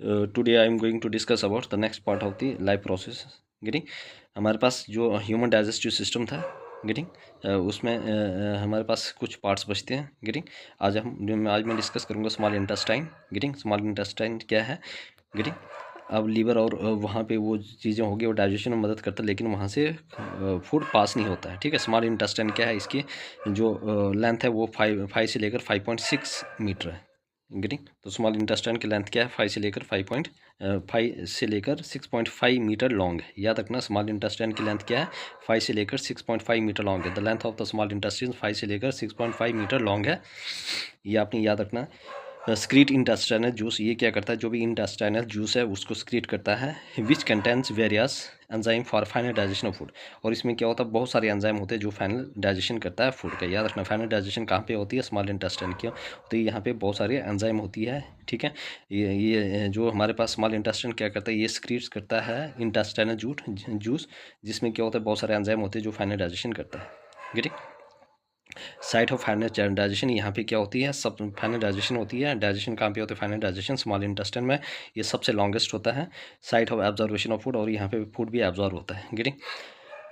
Today I am going to discuss about the next part of the life process. गेटिंग हमारे पास जो human digestive system था, गेटिंग उसमें हमारे पास कुछ पार्ट्स बचते हैं। गेटिंग आज मैं डिस्कस करूँगा small intestine. Getting small intestine क्या है? गेटिंग अब लीवर और वहाँ पे वो चीज़ें होगी, वो डाइजेशन में मदद करता है, लेकिन वहाँ से फूड पास नहीं होता है। ठीक है, स्मॉल इंटेस्टाइन क्या है? इसकी जो लेंथ है वो 5 से लेकर 5.6 मीटर है। गेटिंग तो स्मॉल इंटेस्टाइन की लेंथ क्या है? 5 से लेकर 6.5 मीटर लॉन्ग है। याद रखना, स्मॉल इंटेस्टाइन की लेंथ क्या है? 5 से लेकर 6.5 मीटर लॉन्ग है। The length of the small intestine 5 से लेकर 6.5 मीटर लॉन्ग है। ये आपने याद रखना। स्क्रीट इंटेस्टाइनल जूस, ये क्या करता है? जो भी इंटेस्टाइनल जूस है उसको स्क्रीट करता है, विच contents various enzyme for final digestion of food. और इसमें क्या होता है? बहुत सारे एंजाइम होते हैं जो फाइनल डाइजेशन करता है फूड का। याद रखना, फाइनल डाइजेशन कहाँ पे होती है? स्मॉल इंटेस्टाइन की। तो यहाँ पे बहुत सारे एंजाइम होती है। ठीक है, ये जो हमारे पास स्मॉल इंटेस्टाइन क्या करता है? ये स्क्रीट्स करता है इंटेस्टाइनल जूस, जिसमें क्या होता है? बहुत सारे एंजाइम होते हैं जो फाइनल डाइजेशन करता है। Getting site of final digestion, यहाँ पे क्या होती है? सब फाइनल डाइजेशन होती है। डाइजेशन कहाँ पे होता है? फाइनल डाइजेशन स्मॉल इंटेस्टाइन में। ये सबसे लॉन्गेस्ट होता है site of absorption of food, और यहाँ पे फूड भी एब्जॉर्व होता है। गेटिंग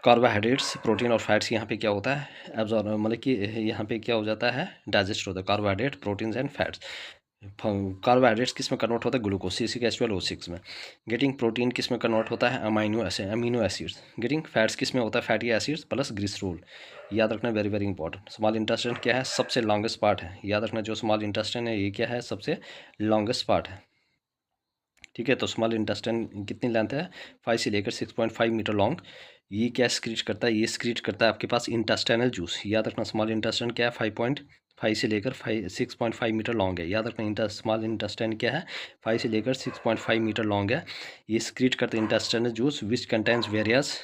कार्बोहाइड्रेट्स, प्रोटीन और फैट्स यहाँ पे क्या होता है? एब्जॉर्व, मतलब कि यहाँ पे क्या हो जाता है? डाइजेस्ट होता है। Carbohydrate, proteins and fats. Carbohydrates किस में कन्वर्ट होता है? ग्लूकोज, C6H12O6 में। गेटिंग प्रोटीन किस में कन्वर्ट होता है? Amino acids. गेटिंग फैट्स किस में होता है? Fatty acids plus glycerol. याद रखना, very very important. Small intestine क्या है? सबसे लॉन्गेस्ट पार्ट है। याद रखना, जो स्मॉल इंटेस्टाइन है ये क्या है? सबसे लॉन्गेस्ट पार्ट है। ठीक है, तो स्मॉल इंटेस्टाइन कितनी लेंथ है? 5 से लेकर 6.5 मीटर लॉन्ग। ये क्या स्क्रीट करता है? ये स्क्रीट करता है आपके पास इंटेस्टाइनल जूस। याद रखना, स्मॉल इंटेस्टाइन क्या है? 5 से लेकर 6.5 मीटर लॉन्ग है। याद रखना, स्मॉल इंटेस्टाइन क्या है? 5 से लेकर 6.5 मीटर लॉन्ग है। ये स्क्रीट करते हैं intestinal juice which contains various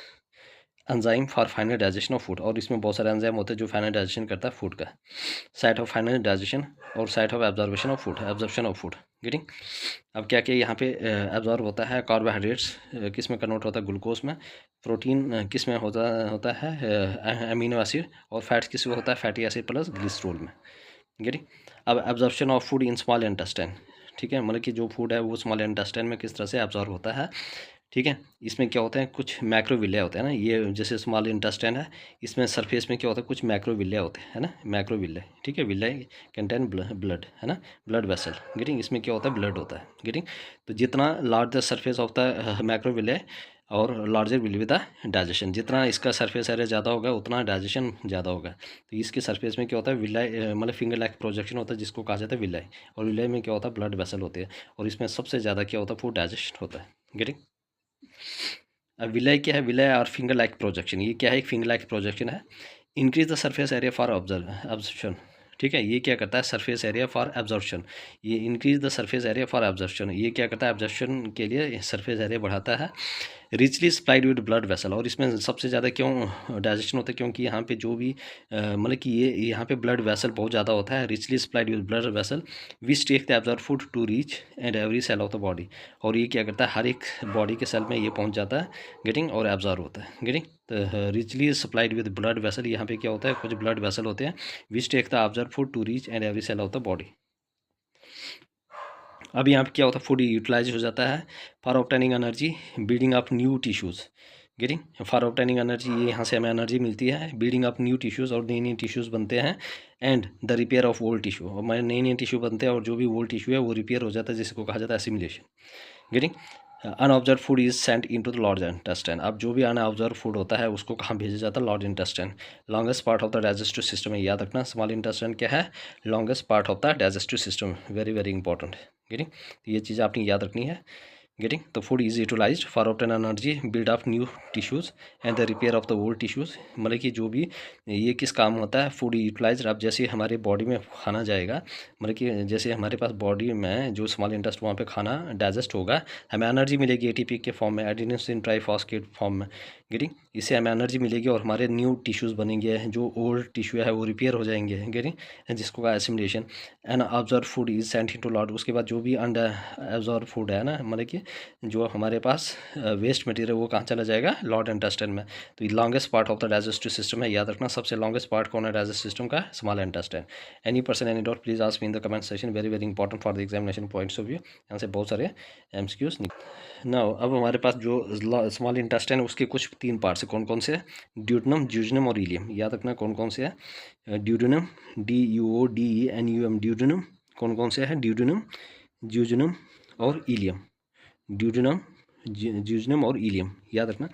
enzyme for final digestion of food. और इसमें बहुत सारे एंजाइम होते हैं जो फाइनल डाइजेशन करता है फूड का। साइट ऑफ फाइनल डाइजेशन और site of absorption of food, absorption of food. Getting अब क्या क्या यहाँ पे एब्जॉर्व होता है? कार्बोहाइड्रेट्स किस में कन्वर्ट होता है? ग्लूकोज में। प्रोटीन किस में होता है? Amino acid. और फैट्स किस में होता है? फैटी एसिड प्लस ग्लिसरॉल में। गेटिंग अब absorption of food in small intestine. ठीक है, मतलब कि जो फूड है वो स्मॉल इंटेस्टाइन में किस तरह से एब्जॉर्व होता है। ठीक है, इसमें क्या होता है? कुछ मैक्रोविलिया होते हैं ना, ये जैसे स्मॉल इंटेस्टाइन है, इसमें सरफेस में क्या होता है? कुछ मैक्रोविलिया होते हैं, है ना, मैक्रोविलिया। ठीक है, विलिया कंटेन ब्लड, है ना, ब्लड वेसल। गेटिंग इसमें क्या होता है? ब्लड होता है। गेटिंग तो जितना लार्जर सरफेस ऑफ द मैक्रोविलिया और larger will be the digestion, जितना इसका सरफेस एरिया ज़्यादा होगा उतना डाइजेशन ज़्यादा होगा। तो इसके सरफेस में क्या होता है? विलाई, मतलब फिंगर लाइक प्रोजेक्शन होता है, जिसको कहा जाता है विलाई। और विलाई में क्या होता है? ब्लड वेसल होते हैं, और इसमें सबसे ज़्यादा क्या होता है? फूड डाइजेस्ट होता है। गेटिंग अब विलय क्या है? विलय और फिंगर लाइक प्रोजेक्शन, ये क्या है? एक फिंगर लाइक प्रोजेक्शन है। Increase the surface area for absorption. ठीक है, ये क्या करता है? Surface area for absorption. ये increase the surface area for absorption, ये क्या करता है? एब्जॉर्प्शन के लिए सरफेस एरिया बढ़ाता है। Richly supplied with blood vessel, और इसमें सबसे ज़्यादा क्यों डाइजेशन होता है? क्योंकि यहाँ पे जो भी मतलब कि ये यहाँ पे ब्लड वेसल बहुत ज़्यादा होता है। Richly supplied with blood vessel which take the absorb food to reach and every cell of the body. और ये क्या करता है? हर एक बॉडी के सेल में ये पहुँच जाता है। गेटिंग और एब्जॉर्ब होता है। गेटिंग तो richly supplied with blood vessel, यहाँ पे क्या होता है? कुछ ब्लड वेसल होते हैं which take the absorb food to reach and every cell of the body. अब यहाँ पे क्या होता है? फूड यूटिलाइज हो जाता है for obtaining energy, building up new tissues. Getting for obtaining energy, ये यहाँ से हमें एनर्जी मिलती है। बिल्डिंग अप न्यू टिश्यूज़, और नई नई टिश्यूज़ बनते हैं। And the repair of old tissue, और हमारे नए नए टिश्यू बनते हैं और जो भी ओल्ड टिश्यू है वो रिपेयर हो जाता है, जिसको कहा जाता है एसिमिलेशन। गेटिंग unabsorbed food is sent into the large intestine. अब जो भी अनऑब्जर्व फूड होता है उसको कहाँ भेजा जाता है? Large intestine. Longest part of the digestive system है। याद रखना, स्मॉल इंटेस्टाइन क्या है? Longest part of the digestive system. Very very important. गेटिंग तो ये चीज़ आपने याद रखनी है। गेटिंग तो food is utilize for obtain energy, build of new tissues and the repair of the old tissues. मतलब कि जो भी ये किस काम होता है? Food utilize. अब जैसे हमारे बॉडी में खाना जाएगा, मतलब कि जैसे हमारे पास बॉडी में जो स्मॉल इंटेस्ट, वहाँ पे खाना डाइजेस्ट होगा, हमें एनर्जी मिलेगी एटीपी के फॉर्म में, एडिनोसिन ट्राइफॉस्फेट फॉर्म में। गेटिंग। इससे हमें एनर्जी मिलेगी और हमारे न्यू टिश्यूज़ बनेंगे, जो ओल्ड टिश्यू है वो रिपेयर हो जाएंगे, गेटिंग, जिसको कहा assimilation. And absorbed food is sent into lot. उसके बाद जो भी अंडर एब्जॉर्ब फूड है ना, मतलब कि जो हमारे पास वेस्ट मटेरियल वो कहाँ चला जाएगा, लॉर्ड इंटेस्टाइन में। तो ये longest part of the digestive system है, याद रखना सबसे लॉन्गेस्ट पार्ट कौन है डाइजेस्टिव सिस्टम का, small intestine. Any person any doubt please ask me in the comment section, very very important for the examination points of view. यहाँ से बहुत सारे एमसीक्यूज ना। अब हमारे पास जो स्मॉल इंटेस्टाइन उसके कुछ 3 पार्ट्स है, कौन कौन से हैं, ड्यूडेनम, ज्यूजेनम और इलियम। याद रखना कौन कौन से है, ड्यूडेनम, DUODENUM, ड्यूडेनम कौन कौन से है, ड्यूडेनम, ज्यूजेनम और इलियम, ड्यूडेनम, ज्यूजेनम और इलियम। याद रखना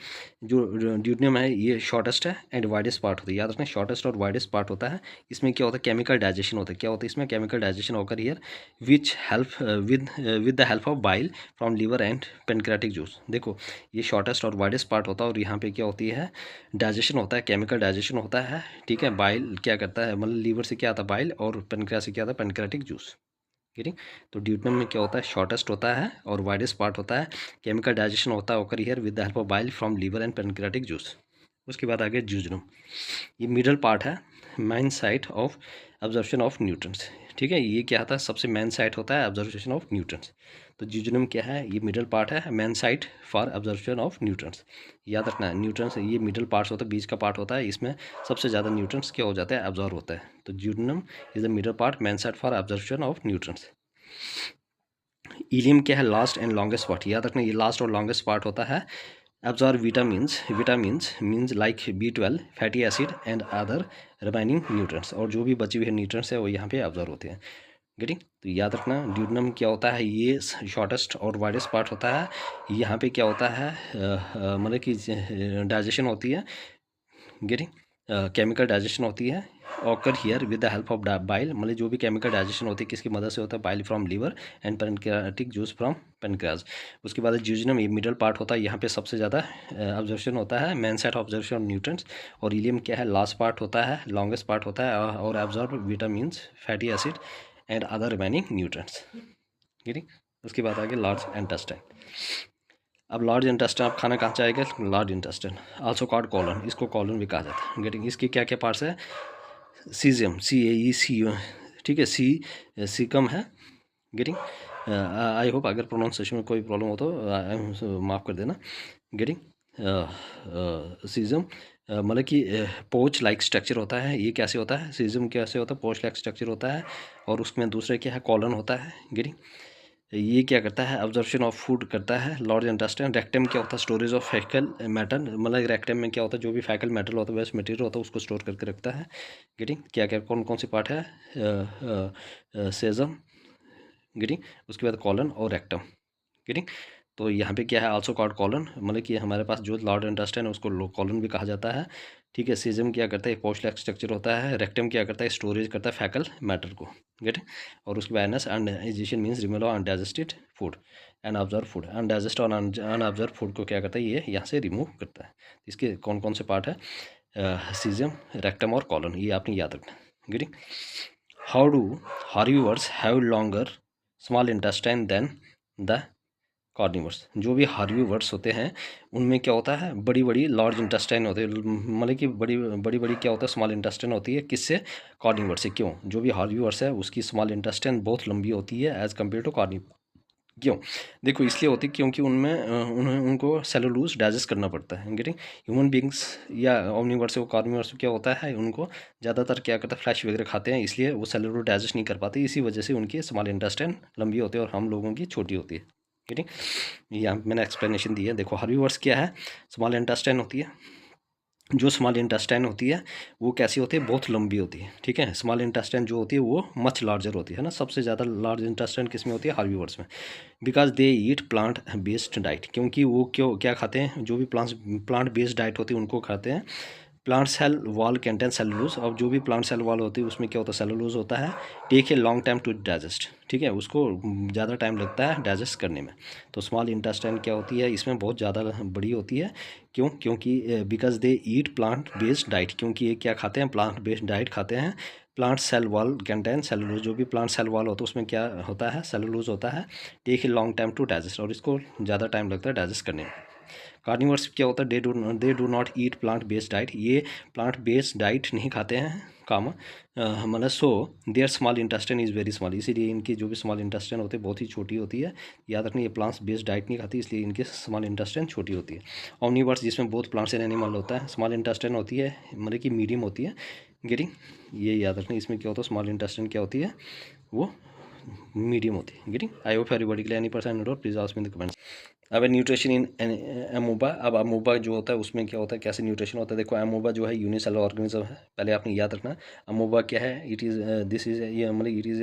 जो ड्यूडेनम है ये शॉर्टेस्ट है एंड वाइडेस्ट पार्ट होता है, याद रखना शॉर्टेस्ट और वाइडेस्ट पार्ट होता है। इसमें क्या होता है, केमिकल डाइजेशन होता है। क्या होता है इसमें, केमिकल डाइजेशन होकर here which help with the help of bile from liver and pancreatic juice. देखो ये शॉर्टेस्ट और वाइडेस्ट पार्ट होता है और यहाँ पे क्या होती है, डाइजेशन होता है, केमिकल डाइजेशन होता है, ठीक है। बाइल क्या करता है, मतलब लीवर से क्या आता है बाइल, और पेनक्रियास से क्या आता है पेनक्रेटिक जूस, ठीक। तो ड्यूटेनम में क्या होता है, शॉर्टेस्ट होता है और वाइडेस्ट पार्ट होता है, केमिकल डाइजेशन होता है occur here with the help of bile from liver and pancreatic juice. उसके बाद आगे ज्यूजेनम, ये मिडल पार्ट है, main site of absorption of nutrients, ठीक है। ये क्या आता है, सबसे मेन साइट होता है एब्जॉर्प्शन ऑफ न्यूट्रिएंट्स। तो ज्यूजेनम क्या है, ये मिडल पार्ट है, main site for absorption of nutrients. याद रखना है न्यूट्रिएंट्स ये मिडल पार्ट्स होता है, बीच का पार्ट होता है, इसमें सबसे ज़्यादा न्यूट्रिएंट्स क्या हो जाता है, एब्जॉर्ब होता है। तो jejunum is the middle part, main site for absorption of nutrients. Ileum क्या है, लास्ट एंड लॉन्गेस्ट पार्ट। याद रखना ये लास्ट और लॉन्गेस्ट पार्ट होता है, absorb vitamins means like B12, fatty acid and other remaining nutrients. और जो भी बची हुई न्यूट्रिएंट्स है वो यहाँ पे एब्जॉर्ब होते हैं, गेटिंग। तो याद रखना ड्यूडेनम क्या होता है, ये शॉर्टेस्ट और वाइडेस्ट पार्ट होता है। यहाँ पे क्या होता है, मतलब कि डाइजेशन होती है, गेटिंग, केमिकल डाइजेशन होती है occur here with the help of bile, मतलब जो भी केमिकल डाइजेशन होती है किसकी मदद से होता है, bile from liver and pancreatic juice from pancreas. उसके बाद ज्यूजेनम ये मिडल पार्ट होता है, यहाँ पे सबसे ज़्यादा ऑब्जर्वेशन होता है, main site observation of nutrients. और इलियम क्या है, लास्ट पार्ट होता है, लॉन्गेस्ट पार्ट होता है और absorb vitamins, fatty acid and other remaining nutrients, ठीक। उसके बाद आगे लार्ज इंटेस्टाइन। अब लार्ज इंटेस्टाइन आप खाना कहाँ जाएगा, large intestine also called colon, इसको कॉलन भी कहा जाता है, गेटिंग। इसके क्या क्या पार्ट्स है, सीजियम, CAEC, ठीक है, सीकम है, गेटिंग। आई होप अगर प्रोनाउंसिएशन में कोई प्रॉब्लम हो तो माफ़ कर देना, गेटिंग। सीजम मतलब कि पोच लाइक स्ट्रक्चर होता है, ये कैसे होता है, सीजम कैसे होता है, पोच लाइक स्ट्रक्चर होता है। और उसमें दूसरे क्या है, कॉलन होता है, गेटिंग। ये क्या करता है, ऑब्जर्प्शन ऑफ फूड करता है, लार्ज इंटेस्टाइन। रेक्टम क्या होता है, स्टोरेज ऑफ फैकल मैटर, मतलब रेक्टम में क्या होता है, जो भी फैकल मैटर होता है, वेस्ट मटेरियल होता है, उसको स्टोर करके रखता है, गेटिंग। क्या क्या कौन कौन सी पार्ट है, सेजम, गेटिंग। उसके बाद कॉलन और रेक्टम, गेटिंग। तो यहाँ पे क्या है, आल्सो कॉल्ड कॉलन, मतलब कि हमारे पास जो लार्ज इंटेस्टाइन है उसको कॉलन भी कहा जाता है, ठीक है। सीजम क्या करता है, पोच लाइक स्ट्रक्चर होता है। रेक्टम क्या करता है, स्टोरेज करता है फैकल मैटर को, गेट। और उसके बाद anus undigestion means removal of undigested food and absorbed food. Undigest और अनऑब्जर्व फूड को क्या करता है, ये यहाँ से रिमूव करता है। इसके कौन कौन से पार्ट है, सीजम, रेक्टम और कॉलन, ये आपने याद रखना, गेटिंग। How do herbivores have longer small intestine than the carnivores. जो भी हार्बीवर्स होते हैं उनमें क्या होता है, बड़ी बड़ी लार्ज इंटेस्टाइन होते हैं, मतलब कि बड़ी बड़ी बड़ी क्या होता है, स्मॉल इंटेस्टाइन होती है, किससे, कार्निवर्स से। क्यों, जो भी हार्बीवर्स है उसकी स्मॉल इंटेस्टाइन बहुत लंबी होती है एज कम्पेयर टू कार्निवर्स। क्यों, देखो इसलिए होती है क्योंकि उनमें उनको सेलुलोज डाइजेस्ट करना पड़ता है, गेटिंग। ह्यूमन बींग्स या ओमनीवर्स को कार्निवर्स क्या होता है, उनको ज़्यादातर क्या करता है, फ्लैश वगैरह खाते हैं, इसलिए वो सेलुलोज डाइजेस्ट नहीं कर पाते, इसी वजह से उनकी स्मॉल इंटेस्टाइन लंबी होती है और हम लोगों की छोटी होती है, गेटिंग। यहाँ मैंने एक्सप्लेनेशन दी है, देखो हार्बीवर्स क्या है, स्मॉल इंटेस्टाइन होती है। जो स्मॉल इंटेस्टाइन होती है वो कैसी होती है, बहुत लंबी होती है, ठीक है। स्मॉल इंटेस्टाइन जो होती है वो मच लार्जर होती है ना, सबसे ज़्यादा लार्ज इंटेस्टाइन किस में होती है, हार्बीवर्स में। Because they eat plant based diet, क्योंकि वो क्या खाते हैं, जो भी प्लांट बेस्ड डाइट होती है उनको खाते हैं। Plant cell wall contain cellulose, और जो भी प्लांट सेल वॉल होती है उसमें क्या होता है, सेलुलोज होता है। Take a long time to digest, ठीक है, उसको ज़्यादा टाइम लगता है डाइजेस्ट करने में। तो स्मॉल इंटेस्टाइन क्या होती है, इसमें बहुत ज़्यादा बड़ी होती है। क्यों, क्योंकि because they eat plant based diet, क्योंकि ये क्या खाते हैं, प्लांट बेस्ड डाइट खाते हैं। Plant cell wall contain cellulose, जो भी प्लांट सेल वॉल होता है उसमें क्या होता है, सेलुलोज होता है। Take a long time to digest, और इसको ज़्यादा टाइम लगता है डाइजेस्ट करने में। कार्निवर्स क्या होता है, they do not eat plant based diet, ये प्लांट बेस्ड डाइट नहीं खाते हैं काम मतलब so their small intestine is very small, इसीलिए इनकी जो भी स्मॉल इंटेस्टाइन होते हैं बहुत ही छोटी होती है। याद रखना ये प्लांट्स बेस्ड डाइट नहीं खाती, इसलिए इनकी स्मॉल इंटेस्टाइन छोटी होती है। ओमनीवर्स जिसमें बहुत प्लांट्स एंड एनिमल होता है, स्मॉल इंटेस्टाइन होती है मतलब कि मीडियम होती है, गेटिंग, ये याद रखना। इसमें क्या होता है, स्मॉल इंटेस्टाइन क्या होती है, वो मीडियम होती है, getting. I hope everybody clear, any person doubt please ask me in the comments. अब न्यूट्रिशन इन अमोबा, अब अमोबा जो होता है उसमें क्या होता है, कैसे न्यूट्रिशन होता है। देखो अमोबा जो है यूनिसेलुलर ऑर्गेनिज्म है, पहले आपने याद रखना अमोबा क्या है, इट इज़ दिस इज ये मतलब इट इज़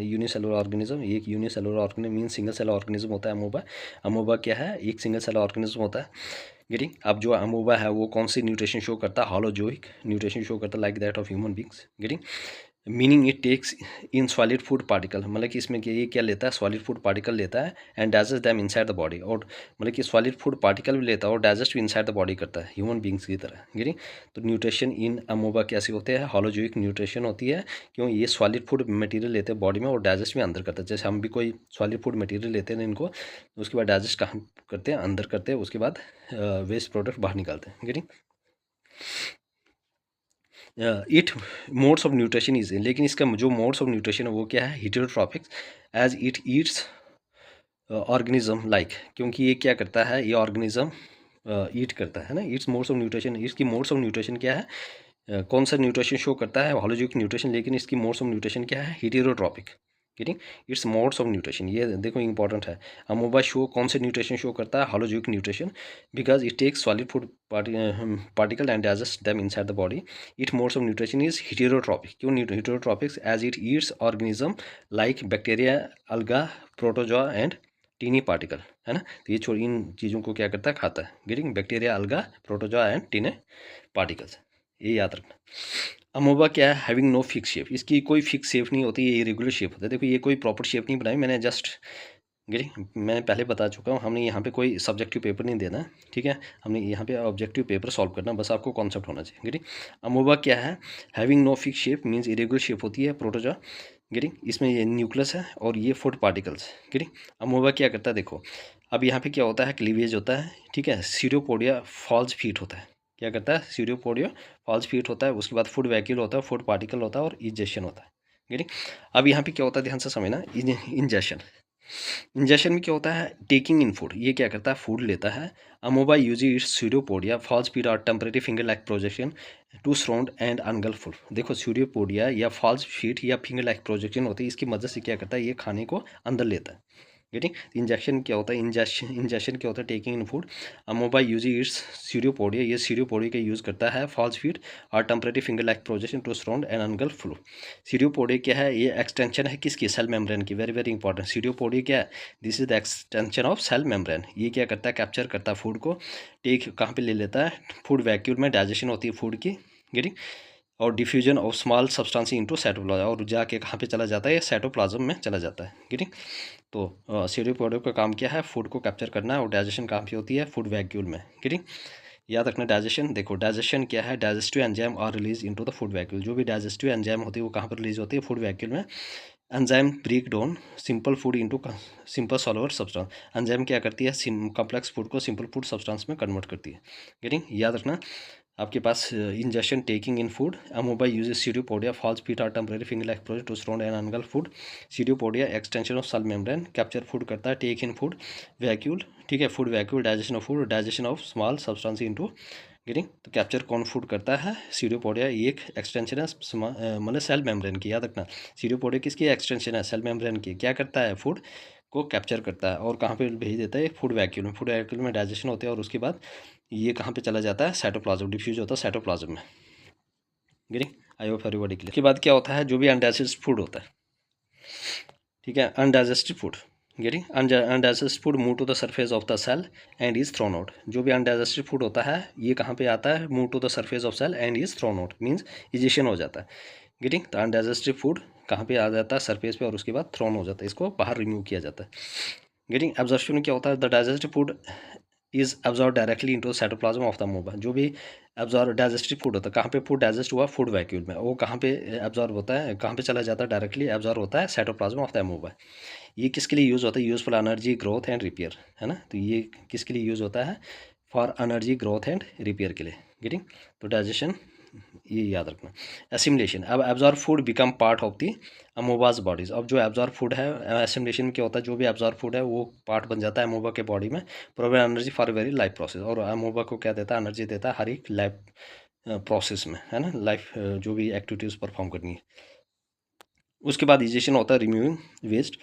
यूनिसेलुलर ऑर्गेनिज्म, एक unicellular organism mean single cell organism होता है अमोबा। अमोबा क्या है, एक सिंगल सेल ऑर्गेनिज्म होता है, गेटिंग। अब जो अमोबा है वो कौन सी न्यूट्रिशन शो करता है, हॉलोजोइक न्यूट्रिशन शो करता है, like that of human beings, गेटिंग। Meaning it takes in solid food particle, मतलब कि इसमें ये क्या लेता है, सॉलिड फूड पार्टिकल लेता है and digest them inside the body, और मतलब कि सॉलिड फूड पार्टिकल भी लेता है और डाइजेस्ट भी इनसाइड द बॉडी करता है ह्यूमन बींग्स की तरह, गेटिंग। तो न्यूट्रिशन इन अमोबा कैसे होते हैं, हॉलोजोइक न्यूट्रिशन होती है, क्यों ये सॉलिड फूड मटेरियल लेते हैं बॉडी में और डाइजेस्ट भी अंदर करते हैं। जैसे हम भी कोई सॉलिड फूड मटेरियल लेते हैं इनको, उसके बाद डाइजेस्ट कहाँ करते हैं, अंदर करते हैं, उसके बाद वेस्ट प्रोडक्ट बाहर निकालते हैं, getting. It modes of nutrition is, लेकिन इसका जो मोड्स ऑफ न्यूट्रिशन है वो क्या है, heterotrophs, as it eats organism like, क्योंकि ये क्या करता है, ये ऑर्गेनिज्म ईट करता है ना। इट्स मोड्स ऑफ न्यूट्रिशन, इसकी मोड्स ऑफ न्यूट्रिशन क्या है, कौन सा न्यूट्रिशन शो करता है, हॉलोजोइक न्यूट्रिशन, लेकिन इसकी मोड्स ऑफ न्यूट्रिशन क्या है, heterotrophic, getting. It's modes of nutrition, ये देखो इंपॉर्टेंट है। अमोबा शो कौन से न्यूट्रिशन शो करता है, holozoic nutrition, because it takes solid food particle and digest them inside the body. It modes of nutrition is heterotrophic, क्यों heterotrophs, as it eats organism like bacteria, alga, protozoa and tiny particle, है ना। तो ये इन चीज़ों को क्या करता है, खाता है, getting. Bacteria, alga, protozoa and टीने पार्टिकल्स, ये याद रखना। अमोबा क्या है, हैविंग नो फिक्स शेप, इसकी कोई फिक्स शेप नहीं होती, ये इरेगुलर शेप होता है। देखो ये कोई प्रॉपर शेप नहीं बनाई मैंने, जस्ट गेटिंग, मैं पहले बता चुका हूँ, हमने यहाँ पे कोई सब्जेक्टिव पेपर नहीं देना, ठीक है, हमने यहाँ पे ऑब्जेक्टिव पेपर सॉल्व करना, बस आपको कॉन्सेप्ट होना चाहिए, गेटिंग। अमोबा क्या है, having no fix shape means irregular shape होती है प्रोटोजोआ, गेटिंग। इसमें ये न्यूक्लियस है और ये फूड पार्टिकल्स, गेटिंग। अमोबा क्या करता है, देखो अब यहाँ पे क्या होता है, क्लीवेज होता है, ठीक है, सीरियोपोडिया फॉल्स फीट होता है, क्या करता है, सीरियोपोडिया फॉल्स फीट होता है, उसके बाद फूड वैक्यूल होता है, फूड पार्टिकल होता है और इंजेक्शन होता है, गेटिंग। अब यहाँ पे क्या होता है, ध्यान से समझना, इंजेक्शन, इंजेक्शन में क्या होता है, टेकिंग इन फूड, ये क्या करता है, फूड लेता है। Amoeba use its pseudopodia false feet और temporary finger like projection to surround and engulf. देखो सीरियोपोडिया या फॉल्स फीट या फिंगर लाइक प्रोजेक्शन होती है, इसकी मदद से क्या करता है, ये खाने को अंदर लेता है, गेटिंग। इंजेक्शन क्या होता है, इंजेक्शन क्या होता है, taking in food. Amoeba use its pseudopodia, ये सीरियोपोडिया का यूज़ करता है, फॉल्स फीट और temporary finger like projection to surround and engulf flow. Pseudopodia क्या है, ये एक्सटेंशन है किसकी, सेल मेम्ब्रेन की, वेरी वेरी इंपॉर्टेंट। सीरियोपोडिया क्या है, this is the extension of cell membrane. ये क्या करता है, कैप्चर करता है फूड को, टेक कहाँ पे ले लेता है, फूड वैक्यूल में डाइजेशन होती है फूड की, गेटिंग, और diffusion of small substance into cytoplasm, और जाके कहाँ पे चला जाता है, ये साइटोप्लाज्म में चला जाता है, गेटिंग। तो सीरियोपोडिया का काम क्या है, फूड को कैप्चर करना है, और डाइजेशन कहाँ पे होती है, फूड वैक्यूल में, गेटिंग। याद रखना डाइजेशन, देखो डाइजेशन क्या है, digestive enzyme are release into the food vacuole, जो भी डाइजेस्टिव एंजाइम होती है वो कहाँ पर रिलीज होती है, फूड वैक्यूल में। Enzyme break down simple food into simple soluble substance, enzyme क्या करती है, कॉम्प्लेक्स फूड को सिंपल फूड सब्सटेंस में कन्वर्ट करती है, गेटिंग। याद रखना आपके पास ingestion, taking in food. Amoeba uses pseudopodia false feet और temporary finger like project to surround and engulf food. Pseudopodia extension of cell membrane, capture food करता है, टेक इन फूड वैक्यूल, ठीक है, food vacuole, digestion of food, digestion of small substance into, getting. तो capture कौन food करता है, सीरियोपोडिया, एक extension है मतलब सेल मेम्ब्रेन की, याद रखना सीरियोपोडिया किसकी एक्सटेंशन है, सेल मेम्ब्रेन की, क्या करता है, फूड को कैप्चर करता है और कहाँ पे भेज देता है, फूड वैक्यूल में, फूड वैक्यूल में डाइजेशन होता है और उसके बाद ये कहाँ पे चला जाता है, साइटोप्लाज्म, डिफ्यूज होता है साइटोप्लाज्म में, getting. I hope everybody clear. उसके बाद क्या होता है, जो भी अनडाइजेस्टेड फूड होता है, ठीक है, अनडाइजेस्टेड फूड, गेटिंग, undigested food move to the surface of the cell and is thrown out. जो भी अनडाइजेस्टेड फूड होता है ये कहाँ पे आता है, move to the surface of cell and is thrown out, means egestion हो जाता है, गेटिंग। तो अनडाइजेस्टेड फूड कहाँ पे आ जाता है, सरफेस पे, और उसके बाद थ्रोन हो जाता है, इसको बाहर रिमूव किया जाता है, गेटिंग। एब्जॉर्प्शन में क्या होता है, the digested food is absorb directly into cytoplasm of the amoeba. जो भी एब्जॉर्ब डाइजेस्टिव फूड होता है, कहाँ पे फूड डाइजेस्ट हुआ, फूड वैक्यूल में, वो कहाँ पे एब्जॉर्ब होता है, कहाँ पे चला जाता है, डायरेक्टली एब्जॉर्ब होता है साइटोप्लाज्म ऑफ द अमोबा। ये किसके लिए यूज़ होता है, use for energy growth and repair, है ना। तो ये किसके लिए यूज़ होता है, for energy growth and repair के लिए, गेटिंग। तो डाइजेशन ये याद रखना। एसिमिलेशन, अब absorb food become part of the amoeba's bodies. अब जो एब्जॉर्ब फूड है, एसिमिलेशन में क्या होता है, जो भी एब्जॉर्ब फूड है वो पार्ट बन जाता है अमोबा के बॉडी में, provide energy for very life process. और अमोबा को क्या देता है, एनर्जी देता है हर एक लाइफ प्रोसेस में, है ना, लाइफ जो भी एक्टिविटीज़ परफॉर्म करनी है। उसके बाद डाइजेशन होता है removing waste.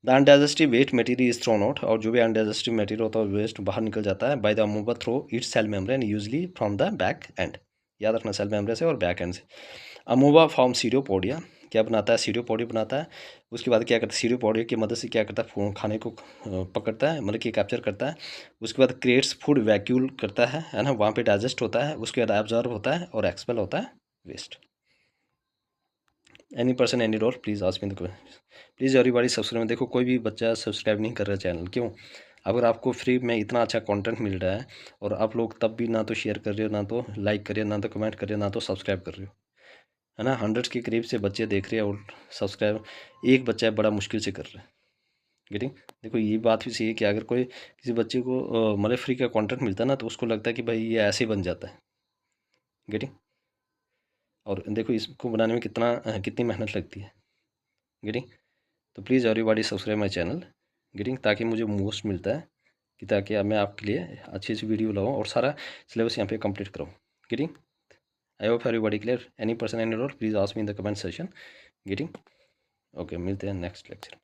The undigestive waste material is thrown out. और जो भी अनडाइजेस्टिव मटेरियल होता है वेस्ट बाहर निकल जाता है by the amoeba through its cell membrane usually from the back end. याद रखना, सेल मेम्ब्रेन से और बैक एंड से। अमोबा फॉर्म सीरियोपोडिया, क्या बनाता है, सीरियोपोडिया बनाता है। उसके बाद क्या करता है, सीरियोपोडिया की मदद से क्या करता है, खाने को पकड़ता है, मतलब कि कैप्चर करता है। उसके बाद क्रिएट्स फूड वैक्यूल करता है ना, वहाँ पे डाइजेस्ट होता है। उसके बाद एब्जॉर्ब होता है और एक्सपेल होता है waste. Any person any role, please ask me the question. Please everybody subscribe. देखो कोई भी बच्चा सब्सक्राइब नहीं कर रहा चैनल, क्यों? अगर आपको फ्री में इतना अच्छा कंटेंट मिल रहा है और आप लोग तब भी ना तो शेयर कर रहे हो, ना तो लाइक कर रहे हो, ना तो कमेंट कर रहे हो, ना तो सब्सक्राइब कर रहे हो, है ना। 100 के करीब से बच्चे देख रहे हैं और सब्सक्राइब एक बच्चा बड़ा मुश्किल से कर रहा है, गेटिंग। देखो ये बात भी सही है कि अगर कोई किसी बच्चे को मतलब फ्री का कंटेंट मिलता है ना, तो उसको लगता है कि भाई ये ऐसे ही बन जाता है, गेटिंग। और देखो इसको बनाने में कितनी मेहनत लगती है, गेटिंग। तो please everybody subscribe my channel, getting, ताकि मुझे मोस्ट मिलता है कि ताकि अब मैं आपके लिए अच्छी अच्छी वीडियो लाऊं और सारा सिलेबस यहाँ पे कंप्लीट कराऊं, getting. I hope everybody clear. Any person any doubt please ask me in the comment session, getting. Okay, मिलते हैं नेक्स्ट लेक्चर।